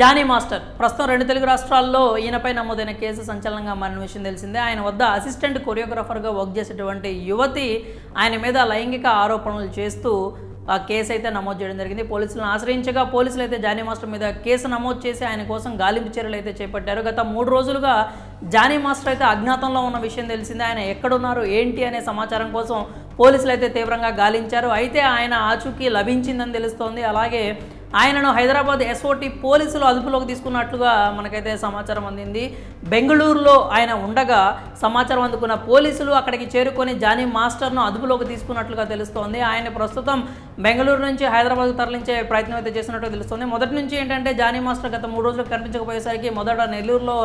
Johnny master ప్రస్తుతం 2 తెలుగు రాష్ట్రాల్లో ఈయనపై నమోదైన కేసు సంచలనంగా మారిన విషయం తెలిసిందే. ఆయన వద్ద అసిస్టెంట్ కొరియోగ్రాఫర్గా వర్క్ చేసేటువంటి యువతి ఆయన మీద లైంగిక ఆరోపణలు చేస్తూ ఆ కేసు అయితే నమోదు చేయడం జరిగింది. పోలీసులను ఆశ్రయించగా పోలీసులు అయితే జానీ మాస్టర్ మీద కేసు నమోదు చేసి ఆయన కోసం గాలింపు చర్యలు అయితే చేపట్టారు. గత 3 రోజులుగా జానీ మాస్టర్ అయితే అజ్ఞాతంలో ఉన్న విషయం తెలిసిందే. ఆయన ఎక్కడున్నారు ఏంటి అనే సమాచారం కోసం పోలీసులు అయితే తీవ్రంగా గాలించారు. అయితే ఆయన ఆచూకీ లభించిందని తెలుస్తోంది. అలాగే ఆయనను హైదరాబాద్ ఎస్ఓటి పోలీసులు అదుపులోకి తీసుకున్నట్లుగా మనకైతే సమాచారం అందింది. బెంగళూరులో ఆయన ఉండగా సమాచారం అందుకున్న పోలీసులు అక్కడికి చేరుకొని జానీ మాస్టర్ను అదుపులోకి తీసుకున్నట్లుగా తెలుస్తోంది. ఆయన ప్రస్తుతం బెంగళూరు నుంచి హైదరాబాద్కు తరలించే ప్రయత్నం అయితే చేస్తున్నట్టు తెలుస్తుంది. మొదటి నుంచి ఏంటంటే జానీ మాస్టర్ గత 3 రోజులు కనిపించకపోయేసరికి మొదట నెల్లూరులో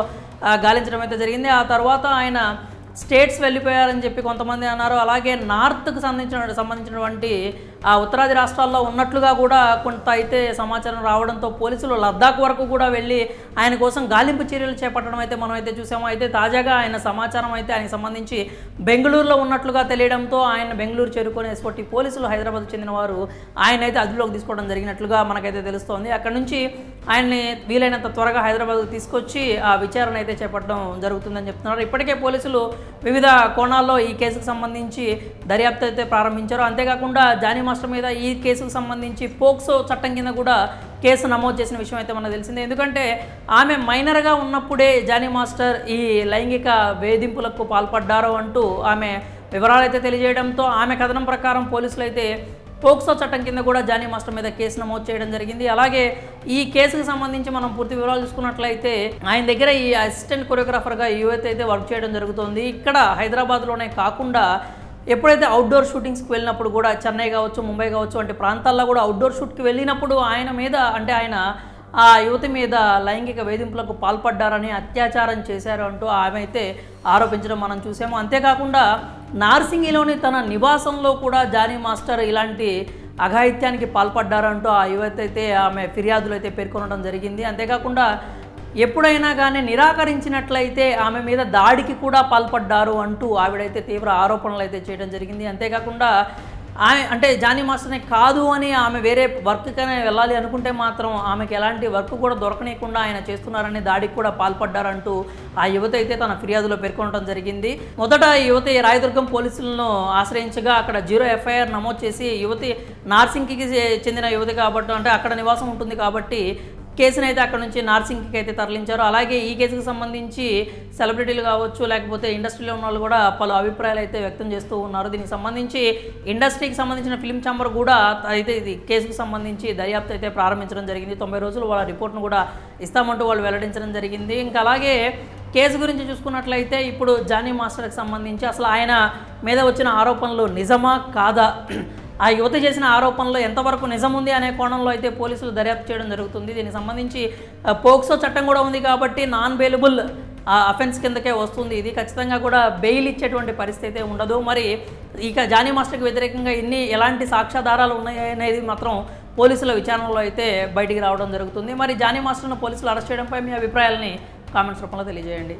గాలించడం అయితే జరిగింది. ఆ తర్వాత ఆయన స్టేట్స్ వెళ్ళిపోయారని చెప్పి కొంతమంది అన్నారు. అలాగే నార్త్కు సంబంధించినటువంటి ఉత్తరాది రాష్ట్రాల్లో ఉన్నట్లుగా కూడా కొంత అయితే సమాచారం రావడంతో పోలీసులు లద్దాఖ్ వరకు కూడా వెళ్ళి ఆయన కోసం గాలింపు చర్యలు చేపట్టడం అయితే మనం అయితే చూసాము. అయితే తాజాగా ఆయన సమాచారం అయితే ఆయనకు సంబంధించి బెంగళూరులో ఉన్నట్లుగా తెలియడంతో ఆయన బెంగళూరు చేరుకొని ఎస్ఓటి పోలీసులు హైదరాబాద్కు చెందిన వారు ఆయన అయితే అదుపులోకి తీసుకోవడం జరిగినట్లుగా మనకైతే తెలుస్తోంది. అక్కడ నుంచి ఆయన్ని వీలైనంత త్వరగా హైదరాబాద్కు తీసుకొచ్చి ఆ విచారణ అయితే చేపట్టడం జరుగుతుందని చెప్తున్నారు. ఇప్పటికే పోలీసులు వివిధ కోణాల్లో ఈ కేసుకు సంబంధించి దర్యాప్తు అయితే ప్రారంభించారు. అంతేకాకుండా జానీ మాస్టర్ మీద ఈ కేసుకు సంబంధించి పోక్సో చట్టం కింద కూడా కేసు నమోదు చేసిన విషయం అయితే మనకు తెలిసిందే. ఎందుకంటే ఆమె మైనర్గా ఉన్నప్పుడే జానీ మాస్టర్ ఈ లైంగిక వేధింపులకు పాల్పడ్డారు అంటూ ఆమె వివరాలు అయితే తెలియజేయడంతో ఆమె కథనం ప్రకారం పోలీసులు అయితే పోక్సో చట్టం కింద కూడా జానీ మాస్టర్ మీద కేసు నమోదు చేయడం జరిగింది. అలాగే ఈ కేసుకు సంబంధించి మనం పూర్తి వివరాలు చూసుకున్నట్లయితే ఆయన దగ్గర ఈ అసిస్టెంట్ కొరియోగ్రాఫర్గా యువతి అయితే వర్క్ చేయడం జరుగుతుంది. ఇక్కడ హైదరాబాద్లోనే కాకుండా ఎప్పుడైతే అవుట్డోర్ షూటింగ్స్కి వెళ్ళినప్పుడు కూడా చెన్నై కావచ్చు, ముంబై కావచ్చు వంటి ప్రాంతాల్లో కూడా అవుట్డోర్ షూట్కి వెళ్ళినప్పుడు ఆయన మీద ఆయన ఆ యువతి మీద లైంగిక వేధింపులకు పాల్పడ్డారని, అత్యాచారం చేశారు అంటూ ఆమె అయితే ఆరోపించడం మనం చూసాము. అంతేకాకుండా నార్సింగిలోని తన నివాసంలో కూడా జానీ మాస్టర్ ఇలాంటి అఘాయిత్యానికి పాల్పడ్డారంటూ ఆ యువతి అయితే ఆమె ఫిర్యాదులు అయితే పేర్కొనడం జరిగింది. అంతేకాకుండా ఎప్పుడైనా కానీ నిరాకరించినట్లయితే ఆమె మీద దాడికి కూడా పాల్పడ్డారు అంటూ ఆవిడైతే తీవ్ర ఆరోపణలు అయితే చేయడం జరిగింది. అంతేకాకుండా ఆమె జానీ మాస్టర్నే కాదు అని ఆమె వేరే వర్క్కనే వెళ్ళాలి అనుకుంటే మాత్రం ఆమెకి ఎలాంటి వర్క్ కూడా దొరకనీయకుండా ఆయన చేస్తున్నారని దాడికి కూడా పాల్పడ్డారంటూ ఆ యువతి అయితే తన ఫిర్యాదులో పేర్కొనడం జరిగింది. మొదట ఈ యువతి రాయదుర్గం పోలీసులను ఆశ్రయించగా అక్కడ 0 ఎఫ్ఐఆర్ నమోదు చేసి యువతి నార్సింగ్కి చెందిన యువతి కాబట్టి అక్కడ నివాసం ఉంటుంది కాబట్టి కేసును అయితే అక్కడ నుంచి నార్సింగ్కి అయితే తరలించారు. అలాగే ఈ కేసుకు సంబంధించి సెలబ్రిటీలు కావచ్చు, లేకపోతే ఇండస్ట్రీలో ఉన్న వాళ్ళు కూడా పలు అభిప్రాయాలు అయితే వ్యక్తం చేస్తూ ఉన్నారు. దీనికి సంబంధించి ఇండస్ట్రీకి సంబంధించిన ఫిల్మ్ ఛాంబర్ కూడా అయితే ఇది కేసుకు సంబంధించి దర్యాప్తు అయితే ప్రారంభించడం జరిగింది. 90 రోజులు వాళ్ళ రిపోర్ట్ను కూడా ఇస్తామంటూ వాళ్ళు వెల్లడించడం జరిగింది. ఇంకా అలాగే కేసు గురించి చూసుకున్నట్లయితే ఇప్పుడు జానీ మాస్టర్కి సంబంధించి అసలు ఆయన మీద వచ్చిన ఆరోపణలు నిజమా కాదా, ఆ యువతి చేసిన ఆరోపణలో ఎంతవరకు నిజం ఉంది అనే కోణంలో అయితే పోలీసులు దర్యాప్తు చేయడం జరుగుతుంది. దీనికి సంబంధించి పోక్సో చట్టం కూడా ఉంది కాబట్టి నాన్ బెయిలబుల్ అఫెన్స్ కిందకే వస్తుంది. ఇది ఖచ్చితంగా కూడా బెయిల్ ఇచ్చేటువంటి పరిస్థితి అయితే ఉండదు. మరి ఇక జానీ మాస్టర్కి వ్యతిరేకంగా ఎలాంటి సాక్ష్యాధారాలు ఉన్నాయి అనేది మాత్రం పోలీసుల విచారణలో అయితే బయటికి రావడం జరుగుతుంది. మరి జానీ మాస్టర్ను పోలీసులు అరెస్ట్ చేయడంపై మీ అభిప్రాయాలని కామెంట్స్ రూపంలో తెలియజేయండి.